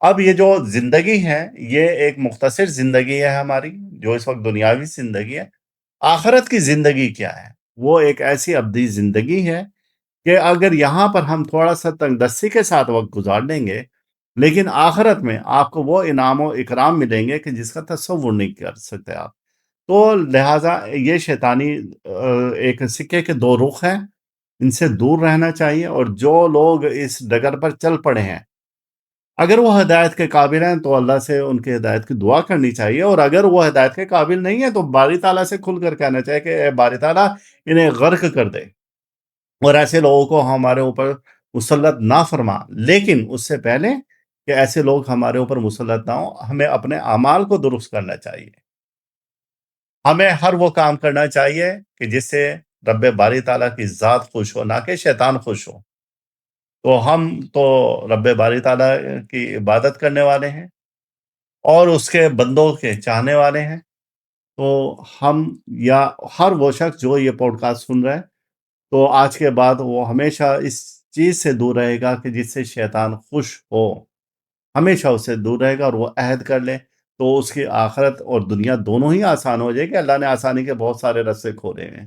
اب یہ جو زندگی ہے، یہ ایک مختصر زندگی ہے ہماری، جو اس وقت دنیاوی زندگی ہے۔ آخرت کی زندگی کیا ہے؟ وہ ایک ایسی ابدی زندگی ہے کہ اگر یہاں پر ہم تھوڑا-سا تنگ دستی کے ساتھ وقت گزار لیں گے، لیکن آخرت میں آپ کو وہ انعام و اکرام ملیں گے کہ جس کا تصور نہیں کر سکتے آپ۔ تو لہٰذا یہ شیطانی ایک سکے کے 2 رخ ہیں، ان سے دور رہنا چاہیے، اور جو لوگ اس ڈگر پر چل پڑے ہیں، اگر وہ ہدایت کے قابل ہیں تو اللہ سے ان کی ہدایت کی دعا کرنی چاہیے، اور اگر وہ ہدایت کے قابل نہیں ہے تو باری تعالیٰ سے کھل کر کہنا چاہیے کہ اے باری تعالیٰ انہیں غرق کر دے، اور ایسے لوگوں کو ہمارے اوپر مسلط نہ فرما۔ لیکن اس سے پہلے کہ ایسے لوگ ہمارے اوپر مسلط نہ ہوں، ہمیں اپنے اعمال کو درست کرنا چاہیے۔ ہمیں ہر وہ کام کرنا چاہیے کہ جس سے رب باری تعالیٰ کی ذات خوش ہو، نہ کہ شیطان خوش ہو۔ تو ہم تو رب باری تعالیٰ کی عبادت کرنے والے ہیں اور اس کے بندوں کے چاہنے والے ہیں۔ تو ہم یا ہر وہ شخص جو یہ پوڈ کاسٹ سن رہا ہے، تو آج کے بعد وہ ہمیشہ اس چیز سے دور رہے گا کہ جس سے شیطان خوش ہو، ہمیشہ اس سے دور رہے گا، اور وہ عہد کر لے تو اس کی آخرت اور دنیا دونوں ہی آسان ہو جائے گی۔ اللہ نے آسانی کے بہت سارے رستے کھولے ہیں۔